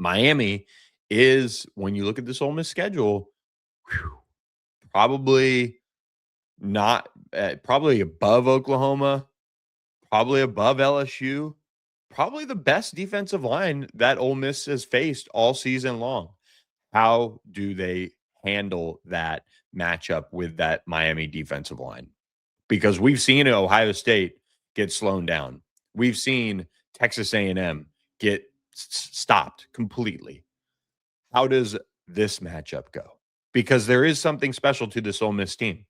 Miami is, when you look at this Ole Miss schedule, whew, probably not probably above Oklahoma, probably above LSU, probably the best defensive line that Ole Miss has faced all season long. How do they handle that matchup with that Miami defensive line? Because we've seen Ohio State get slowed down. We've seen Texas A&M get stopped completely. How does this matchup go? Because there is something special to this Ole Miss team.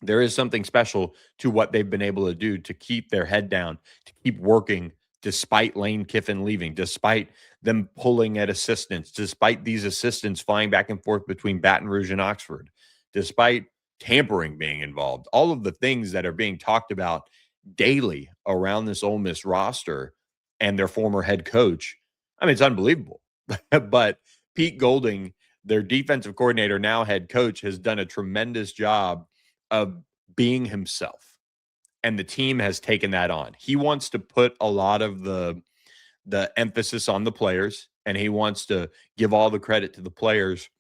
There is something special to what they've been able to do to keep their head down, to keep working despite Lane Kiffin leaving, despite them pulling at assistants, despite these assistants flying back and forth between Baton Rouge and Oxford, despite tampering being involved, all of the things that are being talked about daily around this Ole Miss roster and their former head coach. I mean, it's unbelievable. But Pete Golding, their defensive coordinator, now head coach, has done a tremendous job of being himself. And the team has taken that on. He wants to put a lot of the emphasis on the players, and he wants to give all the credit to the players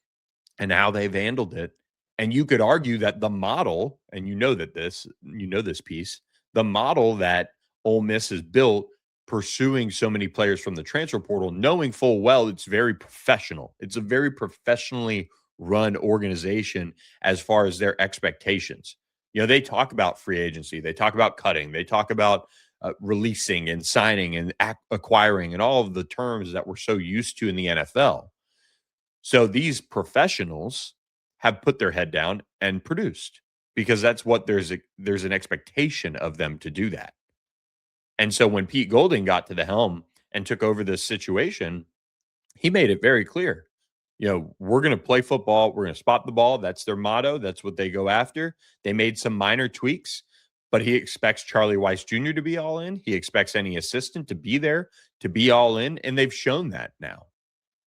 and how they've handled it. And you could argue that the model, and this piece, the model that Ole Miss has built, pursuing so many players from the transfer portal, knowing full well it's very professional. It's a very professionally run organization as far as their expectations. They talk about free agency, they talk about cutting, they talk about releasing and signing and acquiring and all of the terms that we're so used to in the NFL. So these professionals have put their head down and produced, because that's what there's an expectation of them to do that. And so when Pete Golding got to the helm and took over this situation, he made it very clear. We're going to play football. We're going to spot the ball. That's their motto. That's what they go after. They made some minor tweaks, but he expects Charlie Weiss Jr. to be all in. He expects any assistant to be there, to be all in. And they've shown that now.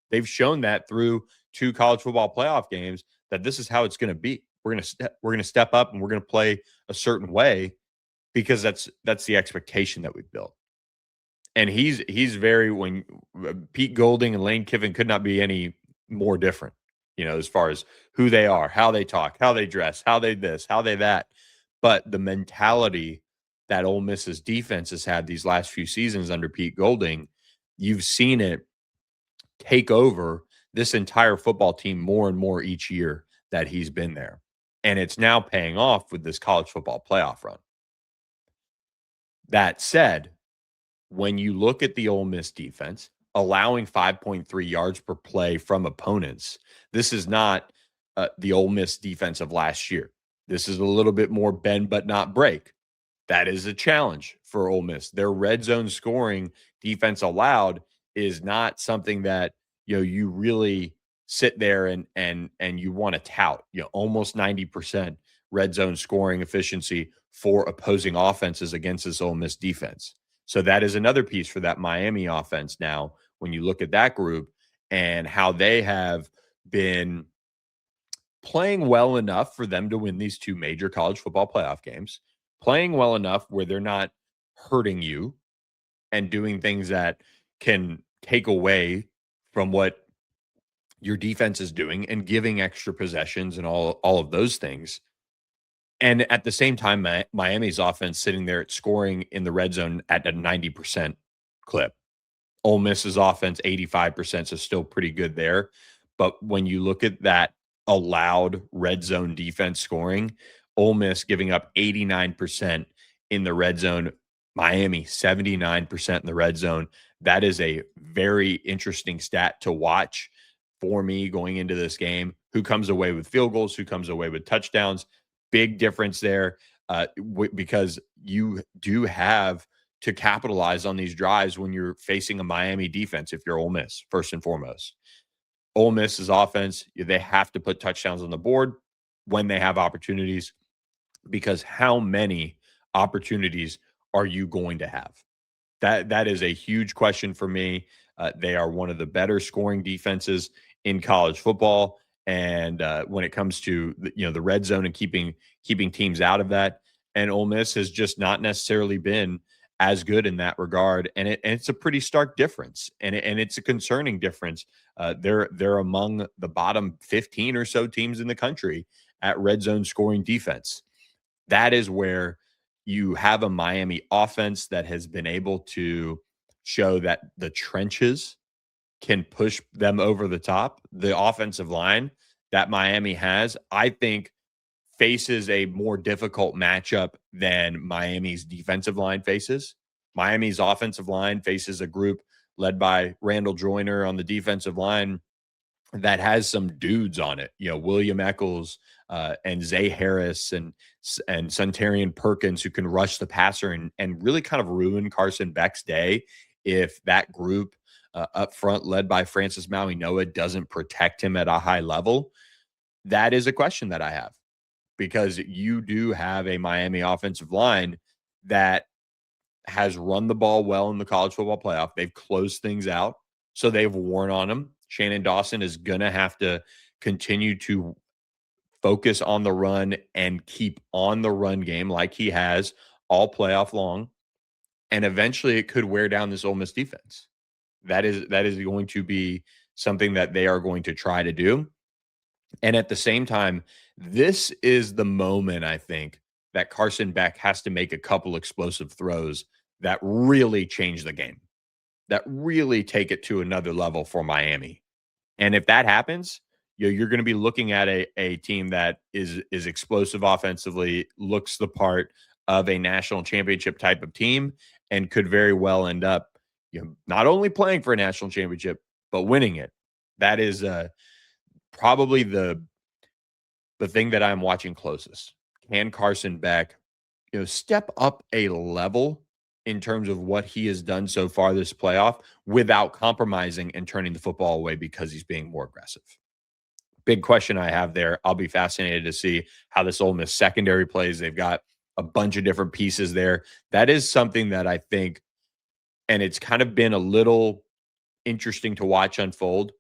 They've shown that through 2 college football playoff games that this is how it's going to be. We're going to step up and we're going to play a certain way, because that's the expectation that we've built. And he's very, when Pete Golding and Lane Kiffin could not be any more different, as far as who they are, how they talk, how they dress, how they this, how they that. But the mentality that Ole Miss's defense has had these last few seasons under Pete Golding, you've seen it take over this entire football team more and more each year that he's been there. And it's now paying off with this college football playoff run. That said, when you look at the Ole Miss defense, allowing 5.3 yards per play from opponents, this is not the Ole Miss defense of last year. This is a little bit more bend but not break. That is a challenge for Ole Miss. Their red zone scoring defense allowed is not something that you really sit there and you want to tout. Almost 90% red zone scoring efficiency for opposing offenses against this Ole Miss defense. So that is another piece for that Miami offense now, when you look at that group and how they have been playing well enough for them to win these 2 major college football playoff games, playing well enough where they're not hurting you and doing things that can take away from what your defense is doing and giving extra possessions and all of those things. And at the same time, Miami's offense sitting there scoring in the red zone at a 90% clip. Ole Miss's offense, 85%, so still pretty good there. But when you look at that allowed red zone defense scoring, Ole Miss giving up 89% in the red zone, Miami 79% in the red zone. That is a very interesting stat to watch for me going into this game. Who comes away with field goals? Who comes away with touchdowns? Big difference there, because you do have to capitalize on these drives when you're facing a Miami defense. If you're Ole Miss, first and foremost, Ole Miss's offense, they have to put touchdowns on the board when they have opportunities, because how many opportunities are you going to have? That is a huge question for me. They are one of the better scoring defenses in college football. And when it comes to the red zone and keeping teams out of that, and Ole Miss has just not necessarily been as good in that regard, and it's a pretty stark difference, and it's a concerning difference. They're among the bottom 15 or so teams in the country at red zone scoring defense. That is where you have a Miami offense that has been able to show that the trenches can push them over the top. The offensive line that Miami has, I think, faces a more difficult matchup than Miami's defensive line faces. Miami's offensive line faces a group led by Randall Joyner on the defensive line that has some dudes on it. William Eccles and Zay Harris and Suntarian Perkins who can rush the passer and really kind of ruin Carson Beck's day if that group up front, led by Francis Maui Noah, doesn't protect him at a high level. That is a question that I have because you do have a Miami offensive line that has run the ball well in the college football playoff. They've closed things out, so they've worn on them. Shannon Dawson is going to have to continue to focus on the run and keep on the run game like he has all playoff long. And eventually it could wear down this Ole Miss defense. That is going to be something that they are going to try to do. And at the same time, this is the moment I think that Carson Beck has to make a couple explosive throws that really change the game, that really take it to another level for Miami. And if that happens, you're going to be looking at a team that is explosive offensively, looks the part of a national championship type of team, and could very well end up, not only playing for a national championship but winning it. That is probably the thing that I'm watching closest. Can Carson Beck, step up a level in terms of what he has done so far this playoff without compromising and turning the football away because he's being more aggressive? Big question I have there. I'll be fascinated to see how this Ole Miss secondary plays. They've got a bunch of different pieces there. That is something that I think, and it's kind of been a little interesting to watch unfold.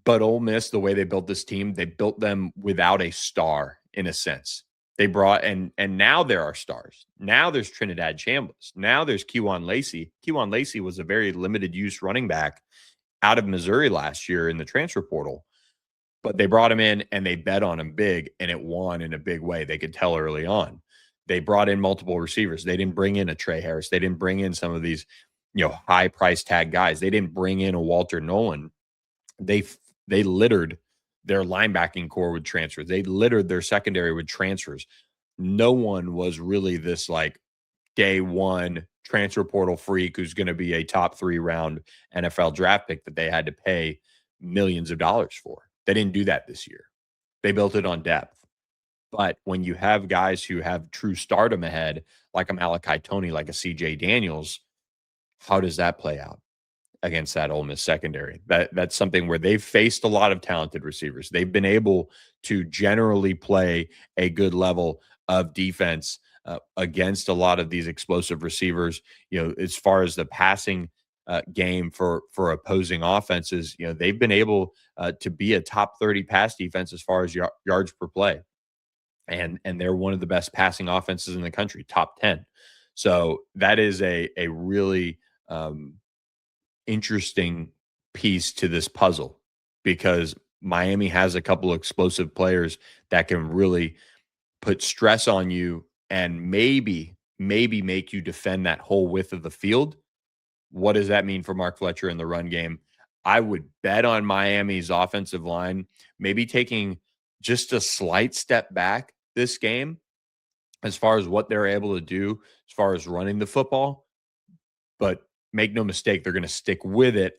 But Ole Miss, the way they built this team, they built them without a star in a sense. They brought and now there are stars. Now there's Trinidad Chambliss. Now there's Kewan Lacey. Kewan Lacey was a very limited use running back out of Missouri last year in the transfer portal. But they brought him in and they bet on him big, and it won in a big way. They could tell early on. They brought in multiple receivers. They didn't bring in a Trey Harris. They didn't bring in some of these, high price tag guys. They didn't bring in a Walter Nolan. They littered their linebacking core with transfers. They littered their secondary with transfers. No one was really this like day one transfer portal freak who's going to be a top 3 round NFL draft pick that they had to pay millions of dollars for. They didn't do that this year. They built it on depth. But when you have guys who have true stardom ahead, like a Malachi Tony, like a CJ Daniels, how does that play out against that Ole Miss secondary? That's something where they've faced a lot of talented receivers. They've been able to generally play a good level of defense against a lot of these explosive receivers. As far as the passing game for opposing offenses, they've been able to be a top 30 pass defense as far as yards per play. And they're one of the best passing offenses in the country, top 10. So that is a really interesting piece to this puzzle because Miami has a couple of explosive players that can really put stress on you and maybe make you defend that whole width of the field. What does that mean for Mark Fletcher in the run game? I would bet on Miami's offensive line maybe taking just a slight step back this game as far as what they're able to do as far as running the football. But make no mistake, they're going to stick with it